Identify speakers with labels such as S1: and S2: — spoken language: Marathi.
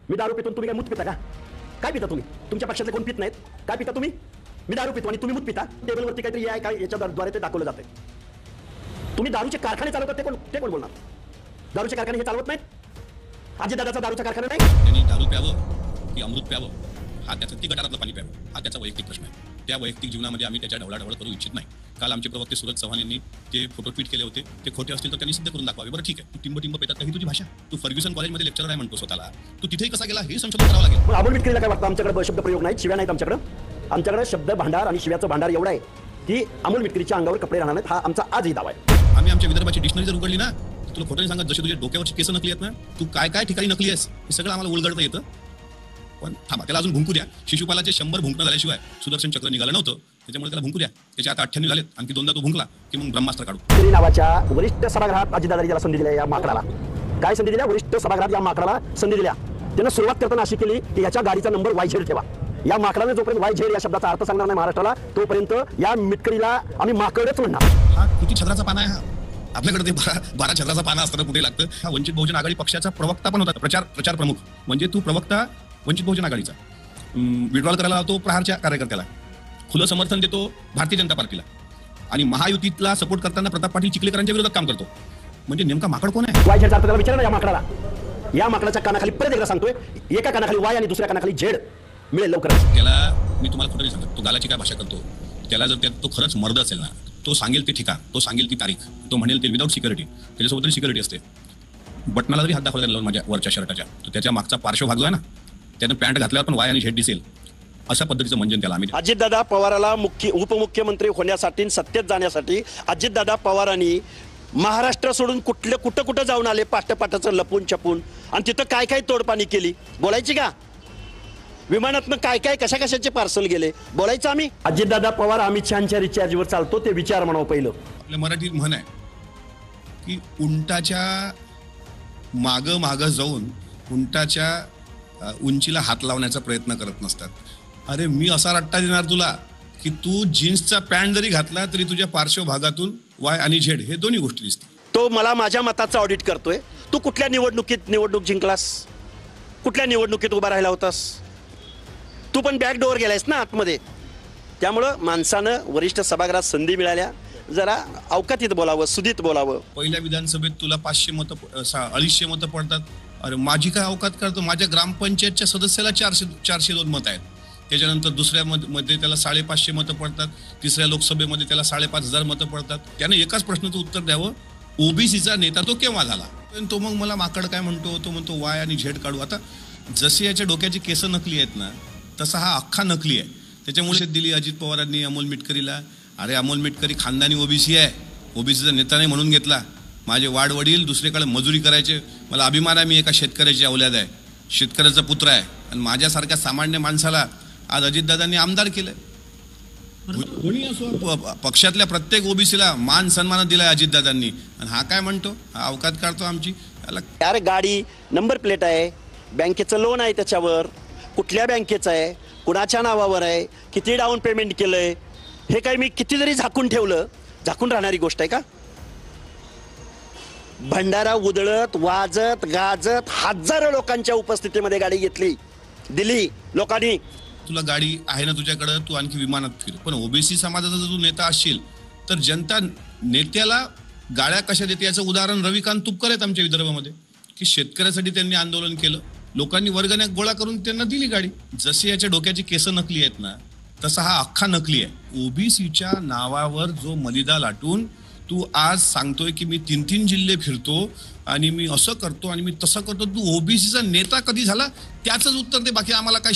S1: मी दारू पितो तुम्ही काय मूत पिता का? काय पिता तुम्ही? तुमच्या पक्षातले कोण पित नाहीत? काय पिता तुम्ही? मी दारू पितो आणि तुम्ही मूत पिता. टेबलवरती काहीतरी आहे काय याच्याद्वारे ते दाखवलं जाते. तुम्ही दारूचे कारखाने चालवतात ते कोण बोलणार? दारूचे कारखाने हे चालवत नाहीत? अजितदादाचा दारूचा कारखाना नाही.
S2: त्यांनी दारू प्यावं की अमृत प्यावं हा त्याचा ती गटारातलं पाणी प्यावं हा त्याचा वैयक्तिक प्रश्न आहे. त्या वैयक्तिक जीवनामध्ये आम्ही त्याच्या ढवळाढवळ करू इच्छित नाही. काल आमचे प्रवक्ते सूरज चव्हाण यांनी ते फोटो ट्विट केले होते. ते खोटे असतील तर त्यांनी सिद्ध करून दाखवावे. बरं ठीक आहे, तू टिंब पेतात ही तुझी भाषा. तू फर्ग्युसन कॉलेजमध्ये लेक्चरर आहे म्हणतो स्वतःला. तू तिथेही कसा गेला हे संशोधन करावं लागेल.
S1: अमोल मिटकरीला काय वाटतं? आमच्याकडे शब्द प्रयोग नाही, शिव्या नाहीत आमच्याकडे शब्द भांडार आणि शिव्याचं भांडार एवढं आहे की अमोल मिटकरीच्या अंगावर कपडे राहणार नाहीत. हा आमचा आजही दावा आहे.
S2: आम्ही आमच्या विदर्भाची डिक्शनरी जर उघडली ना, तुला खोटं नाही सांगत, जसे तुझ्या डोक्यावरची केस नकली आहेत ना, तू काय काय ठिकाणी नकली आहेस हे सगळं आम्हाला उलगडता येतं. पण थांबा, त्याला अजून भुंकू द्या. शिशुपालाचे 100 भुंकणं झाल्याशिवाय सुदर्शन चक्र निघालं नव्हतं, त्याच्यामुळे त्याला भुंकू द्या. त्याच्या आता 98 झालेत, आणखी 2दा तो भुंकला की मग ब्रह्मास्त्र काढू.
S1: तरी नावाच्या वरिष्ठ सभागृहात अजितदादांनी त्याला संधी दिल्या. या माकडाला काय संधी दिल्या? वरिष्ठ सभागृहात या माकडाला संधी दिल्या. त्यानं सुरुवात करताना अशी केली की याच्या गाडीचा नंबर YZ ठेवा. या माकडाने जोपर्यंत YZ या शब्दाचा अर्थ सांगणार नाही महाराष्ट्राला, तोपर्यंत या मिटकरीला आम्ही माकडच म्हणणार.
S2: हा किती छत्राचा पाना आहे हा. आपल्याकडे ते 12 छत्राचा पाना असताना कुठे लागतं. हा वंचित बहुजन आघाडी पक्षाचा प्रवक्ता पण होता, प्रचार प्रमुख. म्हणजे तू प्रवक्ता वंचित बहुजन आघाडीचा, विड्रॉल करायला लावतो प्रहारच्या कार्यकर्त्याला, खुलं समर्थन देतो भारतीय जनता पार्टीला, आणि महायुतीला सपोर्ट करताना प्रताप पाटील चिखलेकरांच्या विरोधात काम करतो. म्हणजे नेमका माकड कोण आहे?
S1: YZ अर्थ त्याला विचारा ना या माकडाला. या माकडाच्या कानाखाली परत एकदा सांगतोय, एका कानाखाली Y आणि दुसऱ्या कानाखाली Z मिळेल लवकरच.
S2: त्याला मी तुम्हाला खोटं नाही सांगत, तो गालाची काय भाषा करतो. त्याला जर तो खरंच मर्द असेल ना, तो सांगेल ते ठिकाण, तो सांगेल ती तारीख, तो म्हणेल ते विदाऊट सिक्युरिटी, त्याच्यासोबत तरी सिक्युरिटी असते. बटनाला जरी हात दाखवला लावून माझ्या वरच्या शर्टाच्या, तर त्याच्या मागचा पार्श्वभाग जो आहे ना, त्यानं पॅन्ट घातल्यावर पण Y आणि Z दिसेल, अशा पद्धतीचं मंजन त्याला आम्ही.
S1: अजितदादा पवाराला उपमुख्यमंत्री होण्यासाठी, सत्तेत जाण्यासाठी अजितदादा पवारांनी महाराष्ट्र सोडून कुठं जाऊन आले, पाटाचं लपून छपून, आणि तिथं काय काय तोडपाणी केली बोलायची का? विमानातनं काय कशाचे पार्सल गेले बोलायचं आम्ही. अजितदादा पवार अमित शहाच्या रिचार्जवर चालतो ते विचार म्हणावं पहिलं.
S2: आपल्या मराठीत म्हण आहे की उंटाच्या माग जाऊन उंटाच्या उंचीला हात लावण्याचा प्रयत्न करत नसतात. अरे मी असा रट्टा देणार तुला की तू जीन्सचा पॅन्ट जरी घातला तरी तुझ्या पार्श्वभागातून Y आणि Z हे दोन्ही गोष्टी दिसतील.
S1: तो मला माझ्या मताचं ऑडिट करतोय. तू कुठल्या निवडणूक जिंकलास? कुठल्या निवडणुकीत उभा राहिला होतास? तू पण बॅक डोअर गेलायस ना आतमध्ये. त्यामुळं माणसानं वरिष्ठ सभागृहात संधी मिळाल्या, जरा अवकातीत बोलावं, सुधीत बोलावं.
S2: पहिल्या विधानसभेत तुला 500 मतं 250 मतं पडतात. अरे माझी काय अवकात करतो? माझ्या ग्रामपंचायतच्या सदस्याला 402 मतं आहेत. त्याच्यानंतर दुसऱ्या मध्ये त्याला 550 मतं पडतात. तिसऱ्या लोकसभेमध्ये त्याला 5,500 मतं पडतात. त्याने एकाच प्रश्नाचं उत्तर द्यावं, ओबीसीचा नेता तो केव्हा झाला? तो मग मला माकड काय म्हणतो? तो म्हणतो Y आणि Z काढू. आता जशी याच्या डोक्याची केस नकली आहेत ना, तसा हा अख्खा नकली आहे. त्याच्यामुळे दिली अजित पवारांनी अमोल मिटकरीला. अरे अमोल मिटकरी खानदानी ओबीसी आहे, ओबीसीचा नेता नाही म्हणून घेतला. माझे वाडवडील दुसरीकडे मजुरी करायचे, मला अभिमान आहे, मी एका शेतकऱ्याची औलाद आहे, शेतकऱ्याचा पुत्र आहे, आणि माझ्यासारख्या सामान्य माणसाला आज अजितदादांनी आमदार केलंय. कोणी असो, पक्षातल्या प्रत्येक ओबीसीला मान सन्मान दिलाय अजितदादांनी, आणि हा काय म्हणतो? हा अवकात काढतो आमची.
S1: अरे गाडी नंबर प्लेट आहे, बँकेचं लोन आहे त्याच्यावर, कुठल्या बँकेचं आहे, कुणाच्या नावावर आहे, किती डाऊन पेमेंट केलंय, हे काय मी किती जरी झाकून ठेवलं, झाकून राहणारी गोष्ट आहे का? भंडारा उधळत वाजत गाजत हजारो लोकांच्या उपस्थितीमध्ये गाडी घेतली, दिली लोकांनी.
S2: तुला गाडी आहे ना तुझ्याकडं, तू आणखी विमानात फिर. पण ओबीसी समाजाचा जर तू नेता असशील तर जनता नेत्याला गाड्या कशा देते याचं उदाहरण रविकांत तुपकर आहेत आमच्या विदर्भामध्ये, की शेतकऱ्यासाठी त्यांनी आंदोलन केलं, लोकांनी वर्गण्या गोळा करून त्यांना दिली गाडी. जशी याच्या डोक्याची केस नकली आहेत ना, तसा हा अख्खा नकली आहे. ओबीसीच्या नावावर जो मलिदा लाटून तू आज सांगतोय की मी 3 जिल्हे फिरतो आणि मी असं करतो आणि मी तसं करतो, तू ओबीसीचा नेता कधी झाला त्याचंच उत्तर दे. बाकी आम्हाला काय